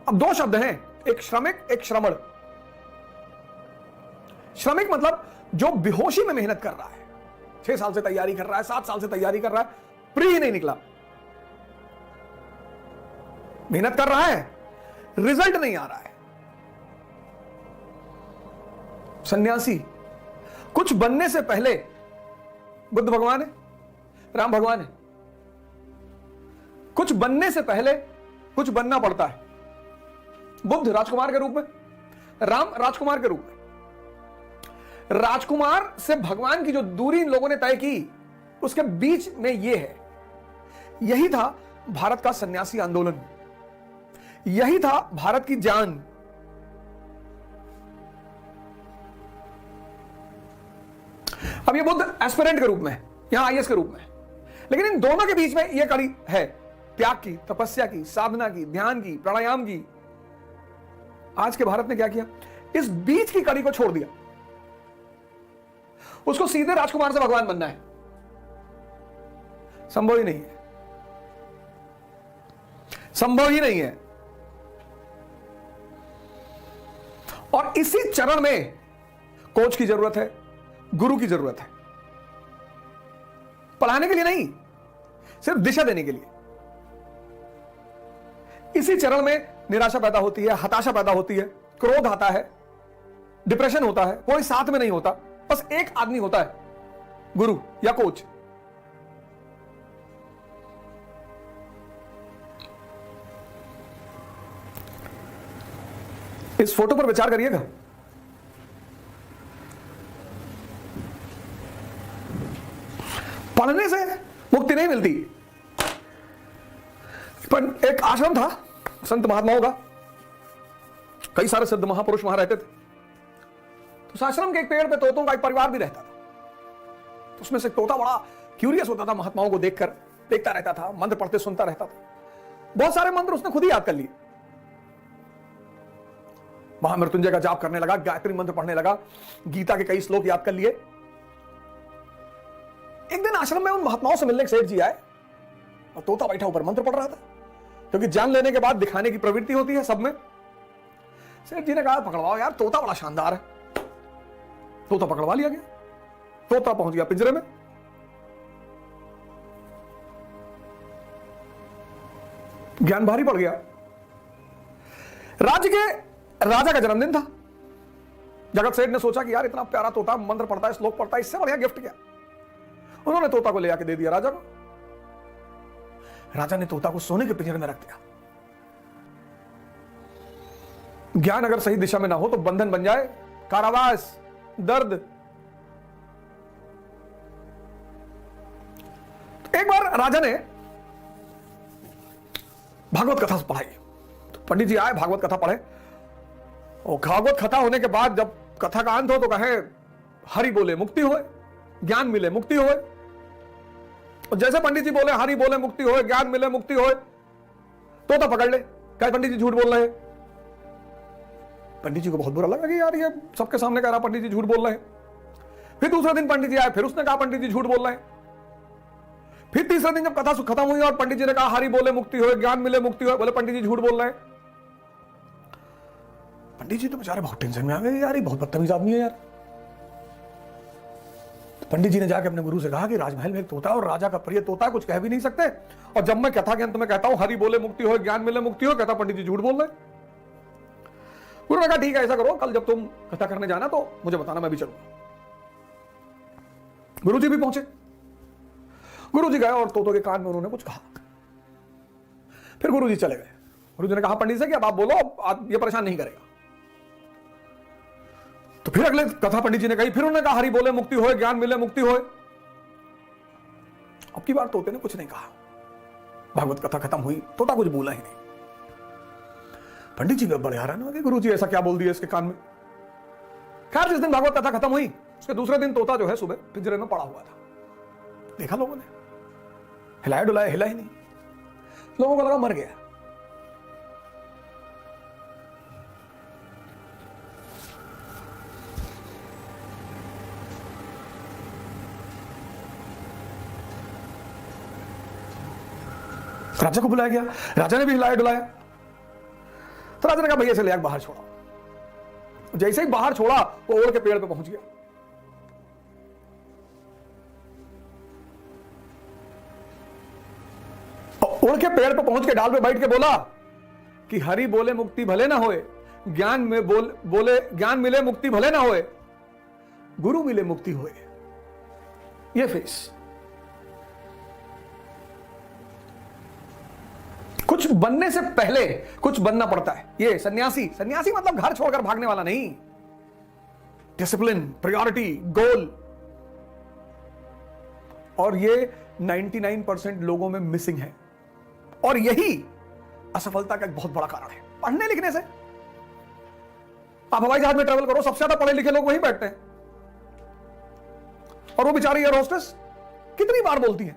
अब दो शब्द हैं, एक श्रमिक, एक श्रमण। श्रमिक मतलब जो बेहोशी में मेहनत कर रहा है, 6 साल से तैयारी कर रहा है, 7 साल से तैयारी कर रहा है, प्री ही नहीं निकला, मेहनत कर रहा है, रिजल्ट नहीं आ रहा है। सन्यासी कुछ बनने से पहले, बुद्ध भगवान है, राम भगवान है, कुछ बनने से पहले कुछ बनना पड़ता है। बुद्ध राजकुमार के रूप में, राम राजकुमार के रूप में। राजकुमार से भगवान की जो दूरी इन लोगों ने तय की, उसके बीच में यह है। यही था भारत का सन्यासी आंदोलन, यही था भारत की जान। अब ये बुद्ध एस्पिरेंट के रूप में, यहां आईएएस के रूप में, लेकिन इन दोनों के बीच में यह कड़ी है त्याग की, तपस्या की, साधना की, ध्यान की, प्राणायाम की। आज के भारत ने क्या किया? इस बीच की कड़ी को छोड़ दिया। उसको सीधे राजकुमार से भगवान बनना है, संभव ही नहीं है, संभव ही नहीं है। और इसी चरण में कोच की जरूरत है, गुरु की जरूरत है, पढ़ाने के लिए नहीं, सिर्फ दिशा देने के लिए। इसी चरण में निराशा पैदा होती है, हताशा पैदा होती है, क्रोध आता है, डिप्रेशन होता है, कोई साथ में नहीं होता, बस एक आदमी होता है, गुरु या कोच। इस फोटो पर विचार करिएगा। पढ़ने से मुक्ति नहीं मिलती। पर एक आश्रम था संत महात्माओं का, कई सारे सिद्ध महापुरुष वहां रहते थे। तो उस आश्रम के एक पेड़ पे तोतों का एक परिवार भी रहता था। तो उसमें से तोता बड़ा क्यूरियस होता था, महात्माओं को देखकर देखता रहता था, मंत्र पढ़ते सुनता रहता था। बहुत सारे मंत्र उसने खुद ही याद कर लिए। महामृत्युंजय का जाप करने लगा, गायत्री मंत्र पढ़ने लगा, गीता के कई श्लोक याद कर लिए। एक दिन आश्रम में उन महात्माओं से मिलने सेठ जी आए और तोता बैठा ऊपर मंत्र पढ़ रहा था, क्योंकि जान लेने के बाद दिखाने की प्रवृत्ति होती है सब में। सेठ जी ने कहा पकड़वाओ यार, तोता बड़ा शानदार है। तोता पकड़वा लिया गया। तोता पहुंच गया पिंजरे में। ज्ञान भारी पड़ गया। राज्य के राजा का जन्मदिन था। जगत सेठ ने सोचा कि यार इतना प्यारा तोता मंत्र पढ़ता है, श्लोक पढ़ता है, इससे बढ़िया गिफ्ट क्या। उन्होंने तोता को ले आके दे दिया राजा को। राजा ने तोता को सोने के पिंजरे में रख दिया। ज्ञान अगर सही दिशा में ना हो तो बंधन बन जाए, कारावास, दर्द। तो एक बार राजा ने भागवत कथा पढ़ाई। तो पंडित जी आए, भागवत कथा पढ़े। और भागवत कथा होने के बाद जब कथा का अंत हो तो कहे हरि बोले मुक्ति होए, ज्ञान मिले मुक्ति होए। और जैसे पंडित जी बोले हरि बोले मुक्ति होए, ज्ञान मिले मुक्ति होए, तोता पकड़ ले, कहे पंडित जी झूठ बोल रहे हैं। पंडित जी को बहुत बुरा लगा कि यार ये सबके सामने कह रहा पंडित जी झूठ बोल रहे हैं। फिर दूसरे दिन पंडित जी आए, फिर उसने कहा पंडित जी झूठ बोल रहे हैं। फिर तीसरे दिन जब कथा खत्म हुई और पंडित जी ने कहा हरि बोले मुक्ति होए, ज्ञान मिले मुक्ति होए, बोले पंडित जी झूठ बोल रहे हैं। पंडित जी तो बेचारे बहुत टेंशन में आ गए, यार ये बहुत बदतमीज आदमी है यार। पंडित जी ने जाके अपने गुरु से कहा कि राजमहल में एक तोता और राजा का प्रिय तोता, कुछ कह भी नहीं सकते, और जब मैं कथा के अंत में कहता हूं हरि बोले मुक्ति हो, ज्ञान मिले मुक्ति हो, कहता पंडित जी झूठ बोल रहे। गुरु ने कहा ठीक है ऐसा करो, कल जब तुम कथा करने जाना तो मुझे बताना, मैं भी चलूंगा। गुरु जी भी पहुंचे। गुरु जी गए और तोतों के कान में उन्होंने कुछ कहा। फिर गुरु जी चले गए। गुरु जी ने कहा पंडित से कि अब आप बोलो, आप ये परेशान नहीं करेगा। तो फिर अगले कथा पंडित जी ने कही, फिर उन्होंने कहा हरि बोले मुक्ति होए, ज्ञान मिले मुक्ति होए। अब की बार तोते ने कुछ नहीं कहा। भागवत कथा खत्म हुई, तोता कुछ बोला ही नहीं। पंडित जी बड़े हैरान हो गए, गुरु जी ऐसा क्या बोल दिया इसके कान में। खैर जिस दिन भागवत कथा खत्म हुई उसके दूसरे दिन तोता जो है सुबह पिंजरे में पड़ा हुआ था। देखा लोगों ने, हिलाया डुलाया, हिला ही नहीं। लोगों को लगा मर गया। राजा को बुलाया गया, राजा ने भी हिलाया डुलाया। तो राजा ने कहा भैया से ले आके बाहर छोड़ा। जैसे ही बाहर छोड़ा वो उड़ के पेड़ पे पहुंच गया। उड़ के पेड़ पे पहुंच के डाल पे बैठ के बोला कि हरि बोले मुक्ति भले ना होए, ज्ञान में बोले ज्ञान मिले मुक्ति भले ना होए, गुरु मिले मुक्ति होए। ये फेस। कुछ बनने से पहले कुछ बनना पड़ता है। ये सन्यासी, सन्यासी मतलब घर छोड़कर भागने वाला नहीं। डिसिप्लिन, प्रायोरिटी, गोल। और ये 99% लोगों में मिसिंग है। और यही असफलता का एक बहुत बड़ा कारण है। पढ़ने लिखने से आप हवाई जहाज में ट्रेवल करो, सबसे ज्यादा पढ़े लिखे लोग वहीं बैठते हैं। और वो बेचारी एयर होस्टेस कितनी बार बोलती है,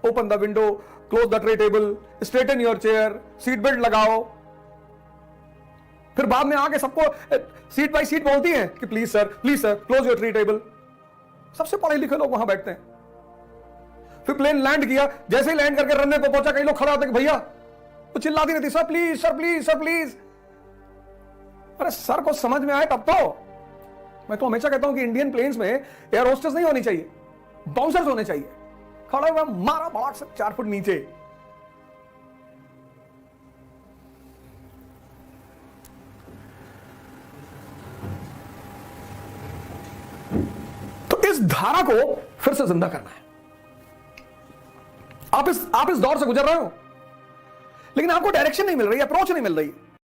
open the window, close the tray table, straighten your chair, seat belt लगाओ। फिर बाद में आके सबको सीट बाई सीट बोलती है कि please sir close your tray table. सबसे पढ़े लिखे लोग वहां बैठते हैं। फिर प्लेन लैंड किया, जैसे ही लैंड करके रनवे पे पहुंचा, कई लोग खड़ा होते कि भैया, वो चिल्लाती रहती sir please sir please sir please. अरे सर को समझ में आए तब तो। मैं तो हमेशा कहता हूं कि इंडियन प्लेन्स में एयर होस्टेस नहीं होनी चाहिए, बाउंसर्स होने चाहिए। खड़ा हुआ मारा बड़ा से 4 फुट नीचे। तो इस धारा को फिर से जिंदा करना है। आप इस दौर से गुजर रहे हो, लेकिन आपको डायरेक्शन नहीं मिल रही, अप्रोच नहीं मिल रही।